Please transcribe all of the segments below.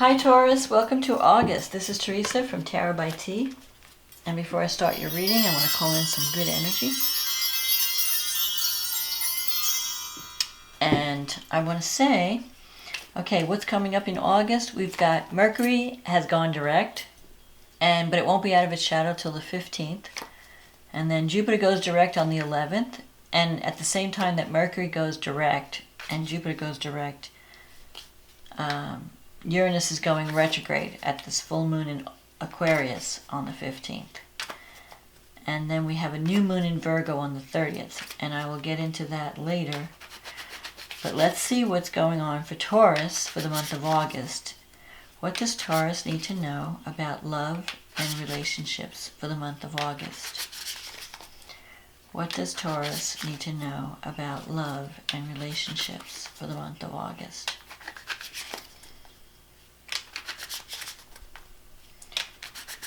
Hi Taurus, welcome to August. This is Teresa from Tarot by T. And before I start your reading, I want to call in some good energy. And I want to say, okay, what's coming up in August? We've got Mercury has gone direct, but it won't be out of its shadow till the 15th. And then Jupiter goes direct on the 11th. And at the same time that Mercury goes direct and Jupiter goes direct, Uranus is going retrograde at this full moon in Aquarius on the 15th. And then we have a new moon in Virgo on the 30th. And I will get into that later. But let's see what's going on for Taurus for the month of August. What does Taurus need to know about love and relationships for the month of August? What does Taurus need to know about love and relationships for the month of August?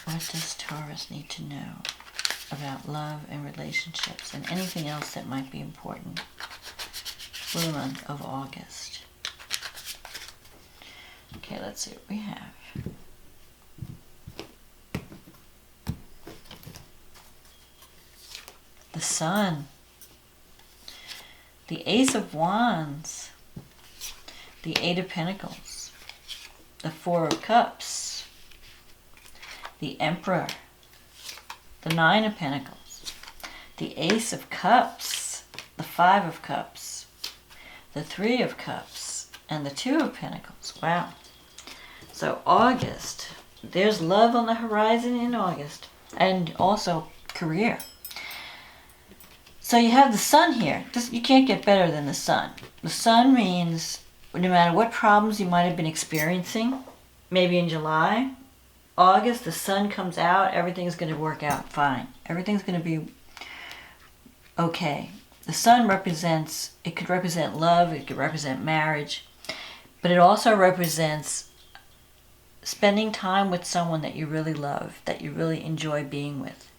What does Taurus need to know about love and relationships and anything else that might be important for the month of August? Okay, let's see what we have. The Sun, the Ace of Wands, the Eight of Pentacles, the Four of Cups, the Emperor, the Nine of Pentacles, the Ace of Cups, the Five of Cups, the Three of Cups, and the Two of Pentacles. Wow. So August, there's love on the horizon in August, and also career. So you have the Sun here. You can't get better than the Sun. The Sun means no matter what problems you might have been experiencing, maybe in July, August, the Sun comes out, everything's going to work out fine. Everything's going to be okay. The Sun it could represent love, it could represent marriage, but it also represents spending time with someone that you really love, that you really enjoy being with.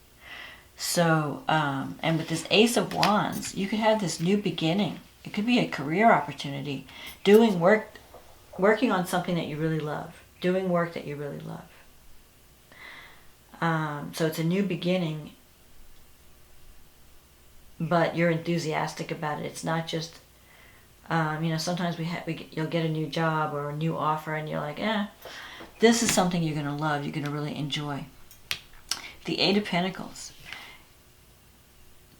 So, and with this Ace of Wands, you could have this new beginning. It could be a career opportunity, working on something that you really love, doing work that you really love. So it's a new beginning, but you're enthusiastic about it. It's not just, sometimes you'll get a new job or a new offer and you're like, this is something you're going to love, you're going to really enjoy. The Eight of Pentacles.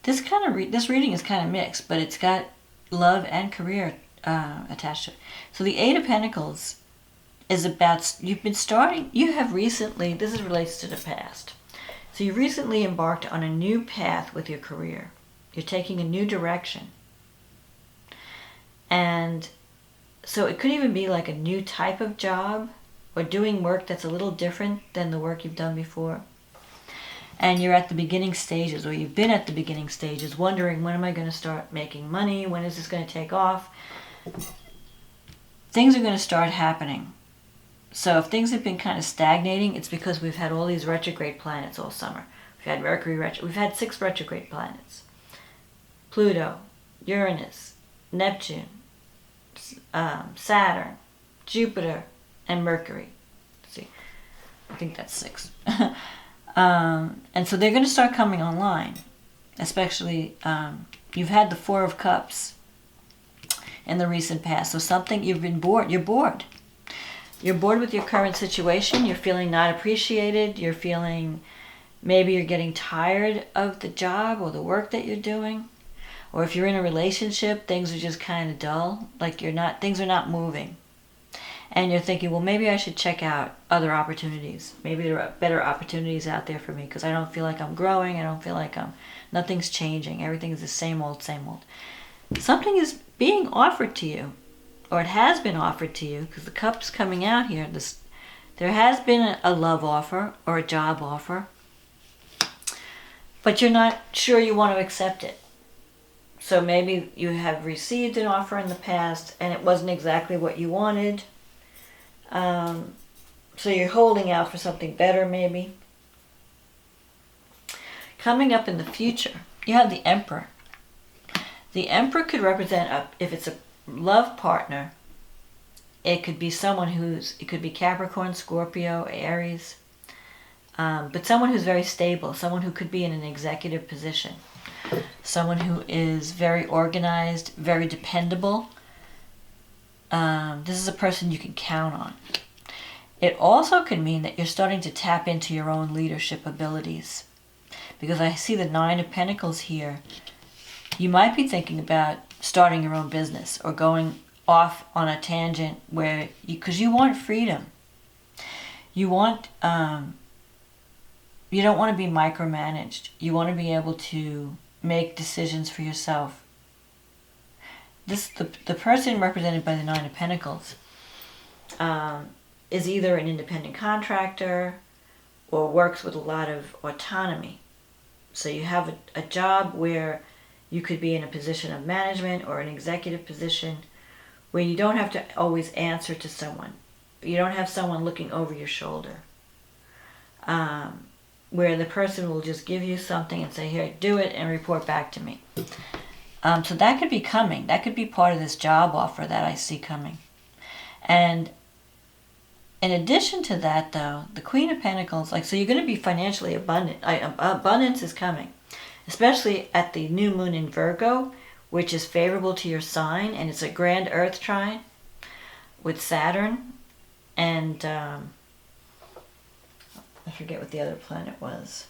This reading is kind of mixed, but it's got love and career attached to it. So the Eight of Pentacles is about, you have recently, this relates to the past. So you recently embarked on a new path with your career. You're taking a new direction. And so it could even be like a new type of job or doing work that's a little different than the work you've done before. And you're at the beginning stages, or you've been at the beginning stages, wondering, when am I going to start making money? When is this going to take off? Things are going to start happening. So if things have been kind of stagnating, it's because we've had all these retrograde planets all summer. We've had Mercury we've had 6 retrograde planets. Pluto, Uranus, Neptune, Saturn, Jupiter, and Mercury. Let's see, I think that's 6. And so they're going to start coming online. Especially, you've had the Four of Cups in the recent past. So something, you've been bored. You're bored. You're bored with your current situation. You're feeling not appreciated. You're feeling, maybe you're getting tired of the job or the work that you're doing. Or if you're in a relationship, things are just kind of dull. Like things are not moving. And you're thinking, well, maybe I should check out other opportunities. Maybe there are better opportunities out there for me because I don't feel like I'm growing. I don't feel like nothing's changing. Everything is the same old, same old. Something is being offered to you, or it has been offered to you, because the cup's coming out here. There has been a love offer or a job offer, but you're not sure you want to accept it. So maybe you have received an offer in the past and it wasn't exactly what you wanted. So you're holding out for something better, maybe. Coming up in the future, you have the Emperor. The Emperor could represent, if it's a love partner, it could be someone it could be Capricorn, Scorpio, Aries, but someone who's very stable, someone who could be in an executive position, someone who is very organized, very dependable. This is a person you can count on. It also could mean that you're starting to tap into your own leadership abilities. Because I see the Nine of Pentacles here. You might be thinking about starting your own business or going off on a tangent where because you want freedom. You want, you don't want to be micromanaged. You want to be able to make decisions for yourself. The person represented by the Nine of Pentacles is either an independent contractor or works with a lot of autonomy. So you have a job where you could be in a position of management or an executive position where you don't have to always answer to someone. You don't have someone looking over your shoulder. Where the person will just give you something and say, here, do it and report back to me. So that could be coming. That could be part of this job offer that I see coming. And in addition to that, though, the Queen of Pentacles, so you're going to be financially abundant. Abundance is coming, especially at the new moon in Virgo, which is favorable to your sign, and it's a grand Earth trine with Saturn, and I forget what the other planet was.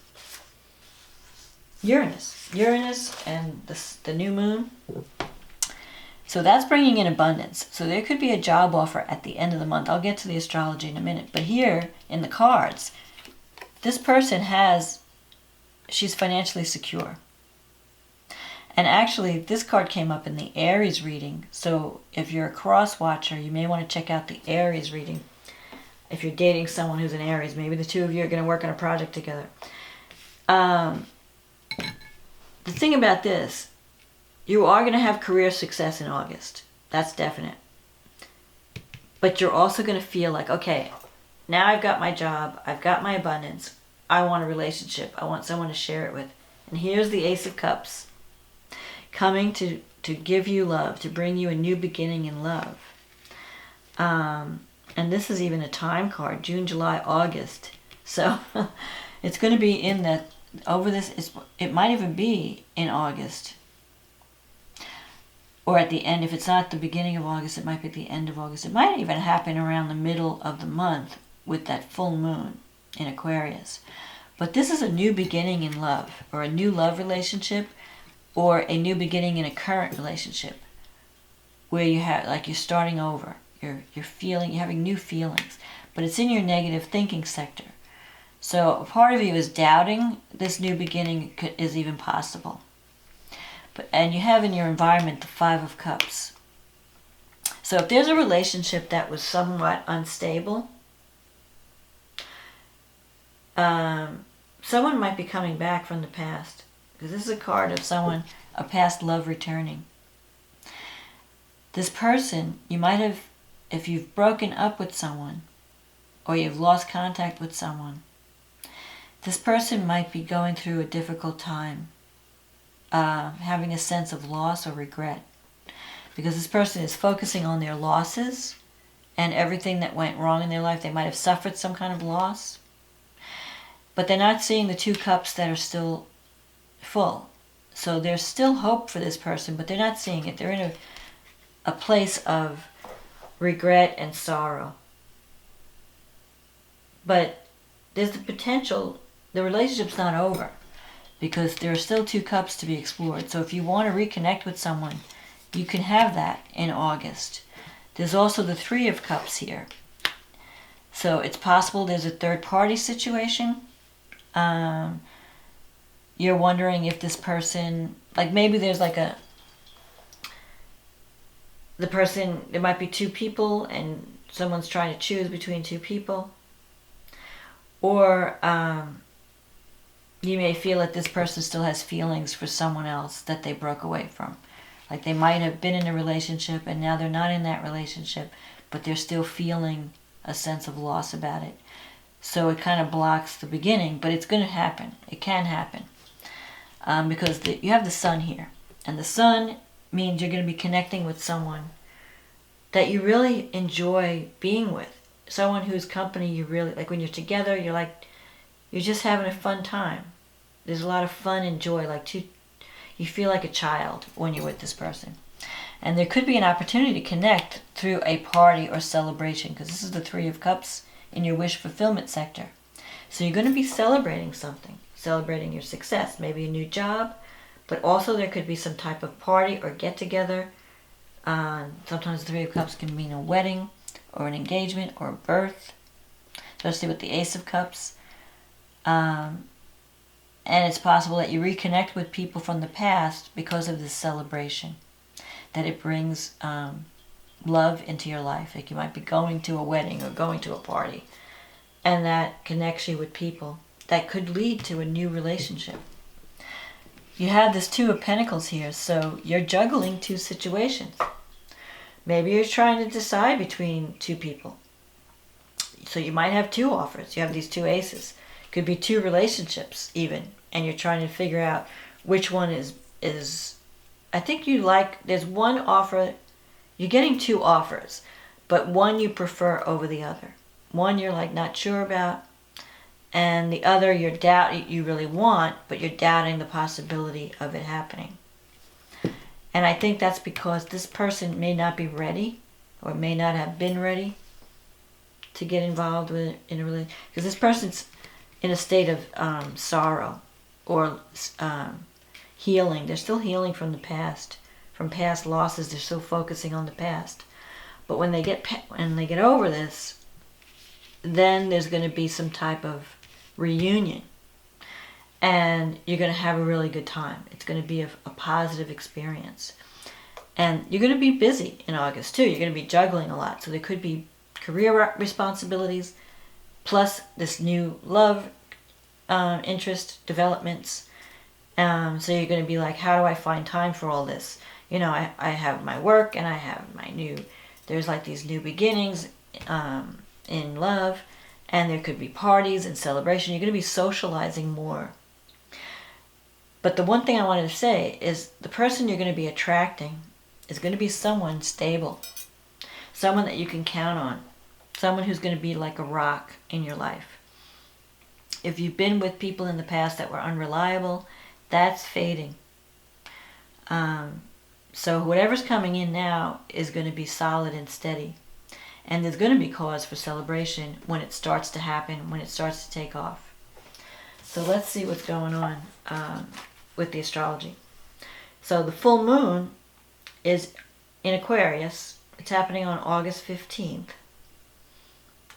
Uranus and the new moon. So that's bringing in abundance. So there could be a job offer at the end of the month. I'll get to the astrology in a minute. But here in the cards, this person she's financially secure. And actually, this card came up in the Aries reading. So if you're a cross watcher, you may want to check out the Aries reading. If you're dating someone who's an Aries, maybe the two of you are going to work on a project together. The thing about this, you are going to have career success in August. That's definite. But you're also going to feel like, okay, now I've got my job, I've got my abundance, I want a relationship, I want someone to share it with. And here's the Ace of Cups coming to give you love, to bring you a new beginning in love. And this is even a time card, June, July, August. So it's going to be in that, over this, it might even be in August. Or at the end, if it's not the beginning of August, it might be at the end of August. It might even happen around the middle of the month with that full moon in Aquarius. But this is a new beginning in love, or a new love relationship, or a new beginning in a current relationship, where you have, you're starting over. You're having new feelings, but it's in your negative thinking sector. So a part of you is doubting this new beginning is even possible. And you have in your environment the Five of Cups. So if there's a relationship that was somewhat unstable, someone might be coming back from the past. Because this is a card of a past love returning. This person, you might have, if you've broken up with someone, or you've lost contact with someone, this person might be going through a difficult time. Having a sense of loss or regret, because this person is focusing on their losses and everything that went wrong in their life. They might have suffered some kind of loss, but they're not seeing the two cups that are still full. So there's still hope for this person, but they're not seeing it. They're in a place of regret and sorrow. But there's the potential, the relationship's not over, because there are still two cups to be explored. So if you want to reconnect with someone, you can have that in August. There's also the Three of Cups here. So it's possible there's a third party situation. You're wondering if this person, maybe there's there might be two people and someone's trying to choose between two people. Or you may feel that this person still has feelings for someone else that they broke away from. They might have been in a relationship and now they're not in that relationship, but they're still feeling a sense of loss about it. So it kind of blocks the beginning, but it's going to happen. It can happen. Because you have the Sun here. And the Sun means you're going to be connecting with someone that you really enjoy being with. Someone whose company you really, like when you're together, you're just having a fun time. There's a lot of fun and joy, you feel like a child when you're with this person. And there could be an opportunity to connect through a party or celebration, because this is the Three of Cups in your wish fulfillment sector. So you're going to be celebrating something, celebrating your success, maybe a new job, but also there could be some type of party or get together. Sometimes the Three of Cups can mean a wedding or an engagement or a birth, especially with the Ace of Cups. And it's possible that you reconnect with people from the past because of this celebration, that it brings love into your life. Like you might be going to a wedding or going to a party, and that connects you with people that could lead to a new relationship. You have this Two of Pentacles here, so you're juggling two situations. Maybe you're trying to decide between two people. So you might have two offers. You have these two aces. Could be two relationships even, and you're trying to figure out which one is I think there's one offer, you're getting two offers, but one you prefer over the other. One you're not sure about, and the other you really want, but you're doubting the possibility of it happening. And I think that's because this person may not be ready, or may not have been ready to get involved in a relationship. Because this person's in a state of sorrow or healing. They're still healing from the past, from past losses. They're still focusing on the past. But when they get over this, then there's going to be some type of reunion, and you're going to have a really good time. It's going to be a positive experience, and you're going to be busy in August too. You're going to be juggling a lot, so there could be career responsibilities plus this new love interest developments. So you're going to be like, how do I find time for all this? I have my work, and I have there's these new beginnings in love, and there could be parties and celebration. You're going to be socializing more. But the one thing I wanted to say is the person you're going to be attracting is going to be someone stable, someone that you can count on, someone who's going to be like a rock in your life. If you've been with people in the past that were unreliable, that's fading. So whatever's coming in now is going to be solid and steady. And there's going to be cause for celebration when it starts to happen, when it starts to take off. So let's see what's going on with the astrology. So the full moon is in Aquarius. It's happening on August 15th.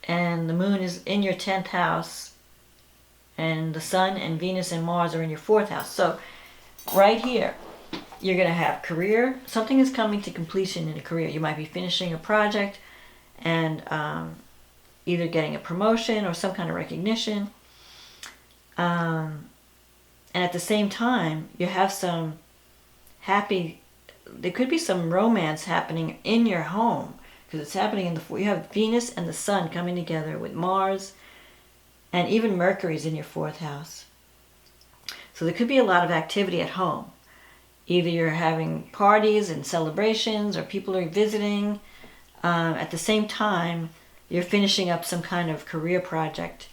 And the moon is in your 10th house. And the sun and Venus and Mars are in your 4th house. So right here, you're going to have career. Something is coming to completion in a career. You might be finishing a project and either getting a promotion or some kind of recognition. And at the same time, you have there could be some romance happening in your home, because it's happening you have Venus and the sun coming together with Mars, and even Mercury's in your 4th house. So there could be a lot of activity at home. Either you're having parties and celebrations, or people are visiting. At the same time, you're finishing up some kind of career project.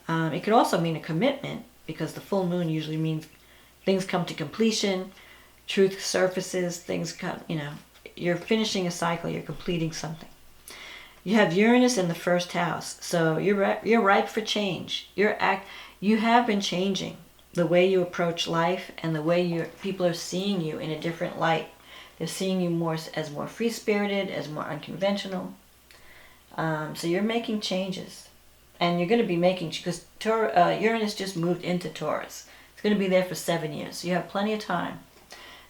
It could also mean a commitment, because the full moon usually means things come to completion, truth surfaces, things come, you're finishing a cycle, you're completing something. You have Uranus in the 1st house, so you're ripe for change. You have been changing the way you approach life, and the way people are seeing you in a different light. They're seeing you more as more free-spirited, as more unconventional. So you're making changes. And you're going to be making, because Uranus just moved into Taurus. It's going to be there for 7 years. So you have plenty of time.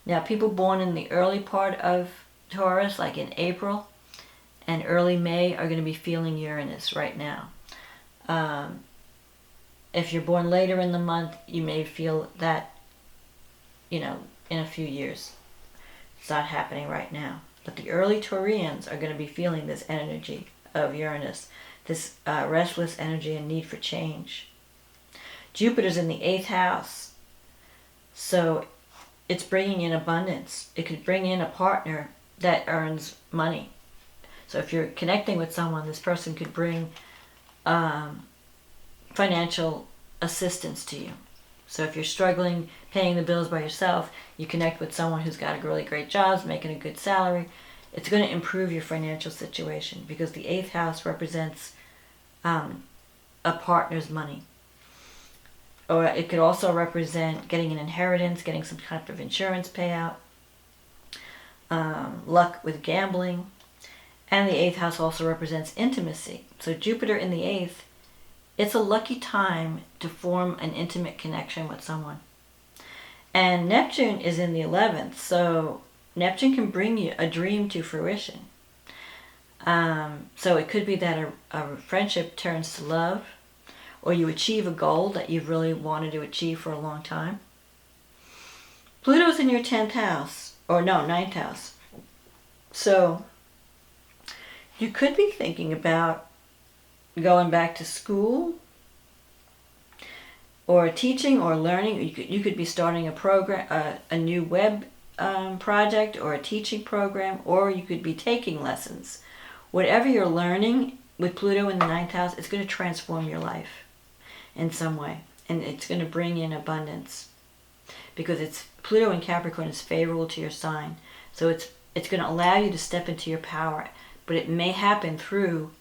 Now, people born in the early part of Taurus, like in April and early May, are going to be feeling Uranus right now. If you're born later in the month, you may feel that, in a few years. It's not happening right now. But the early Taurians are going to be feeling this energy of Uranus, this restless energy and need for change. Jupiter's in the 8th house, so it's bringing in abundance. It could bring in a partner that earns money. So if you're connecting with someone, this person could bring financial assistance to you. So if you're struggling paying the bills by yourself, you connect with someone who's got a really great job, making a good salary. It's going to improve your financial situation, because the 8th house represents a partner's money. Or it could also represent getting an inheritance, getting some kind of insurance payout, luck with gambling. And the 8th house also represents intimacy. So Jupiter in the 8th, it's a lucky time to form an intimate connection with someone. And Neptune is in the 11th, so Neptune can bring you a dream to fruition. So it could be that a friendship turns to love, or you achieve a goal that you've really wanted to achieve for a long time. Pluto's in your 10th house, or no, 9th house. So you could be thinking about going back to school, or teaching or learning. You could be starting a program, a new web project, or a teaching program, or you could be taking lessons. Whatever you're learning with Pluto in the 9th house, it's going to transform your life in some way, and it's going to bring in abundance, because it's Pluto in Capricorn is favorable to your sign. So it's going to allow you to step into your power, but it may happen through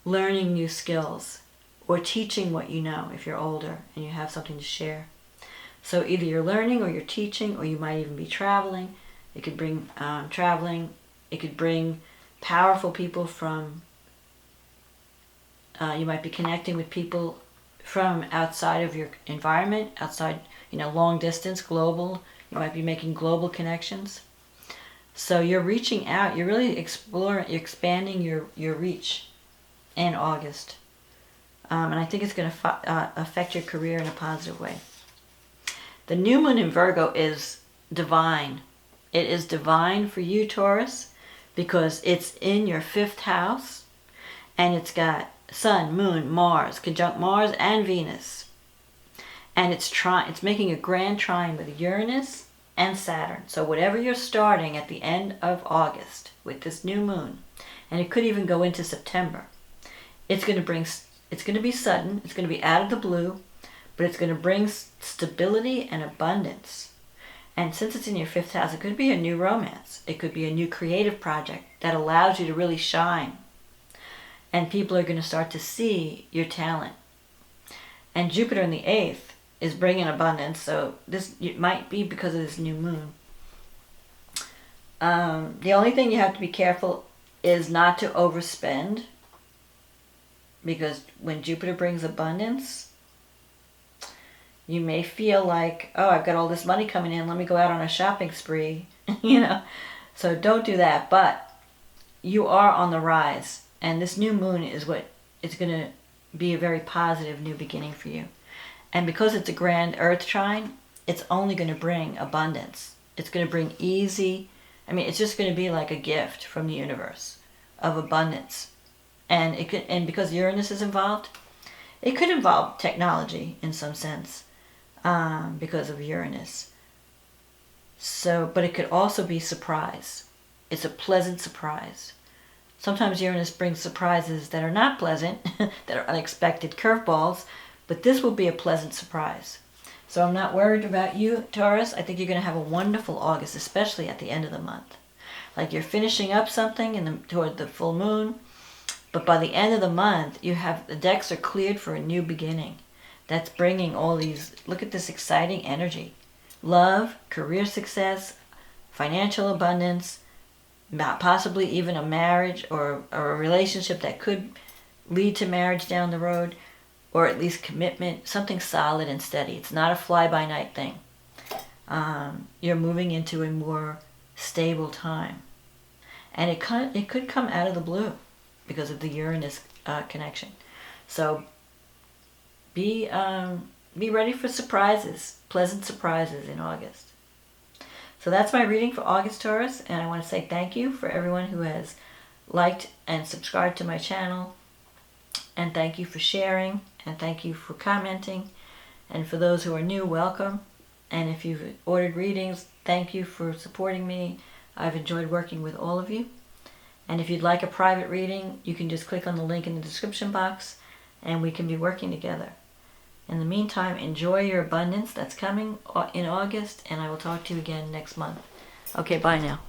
learning new skills or teaching what you know if you're older and you have something to share. So either you're learning or you're teaching, or you might even be traveling. It could bring traveling. It could bring powerful people from, you might be connecting with people from outside of your environment, outside, long distance, global. You might be making global connections. So you're reaching out. You're really exploring, you're expanding your reach in August. And I think it's going to affect your career in a positive way. The new moon in Virgo is divine. It is divine for you, Taurus, because it's in your 5th house, and it's got Sun, Moon, Mars, conjunct Mars and Venus. And it's making a grand trine with Uranus and Saturn. So whatever you're starting at the end of August with this new moon, and it could even go into September, it's going to be sudden, it's going to be out of the blue, but it's going to bring stability and abundance. And since it's in your 5th house, it could be a new romance. It could be a new creative project that allows you to really shine. And people are going to start to see your talent. And Jupiter in the 8th is bringing abundance, so it might be because of this new moon. The only thing you have to be careful is not to overspend, because when Jupiter brings abundance, you may feel like, oh, I've got all this money coming in, let me go out on a shopping spree, So don't do that, but you are on the rise, and this new moon is it's going to be a very positive new beginning for you. And because it's a grand earth trine, it's only going to bring abundance. It's going to bring it's just going to be like a gift from the universe of abundance. And because Uranus is involved, it could involve technology in some sense, because of Uranus. So, but it could also be surprise. It's a pleasant surprise. Sometimes Uranus brings surprises that are not pleasant, that are unexpected curveballs, but this will be a pleasant surprise. So I'm not worried about you, Taurus. I think you're going to have a wonderful August, especially at the end of the month. Like you're finishing up something toward the full moon, but by the end of the month, the decks are cleared for a new beginning. That's bringing all these, look at this exciting energy. Love, career success, financial abundance, possibly even a marriage or a relationship that could lead to marriage down the road, or at least commitment, something solid and steady. It's not a fly-by-night thing. You're moving into a more stable time. And it could come out of the blue because of the Uranus connection. So be ready for surprises, pleasant surprises in August. So that's my reading for August, Taurus, and I want to say thank you for everyone who has liked and subscribed to my channel, and thank you for sharing, and thank you for commenting, and for those who are new, welcome, and if you've ordered readings, thank you for supporting me. I've enjoyed working with all of you, And if you'd like a private reading, you can just click on the link in the description box and we can be working together. In the meantime, enjoy your abundance that's coming in August, and I will talk to you again next month. Okay, bye now.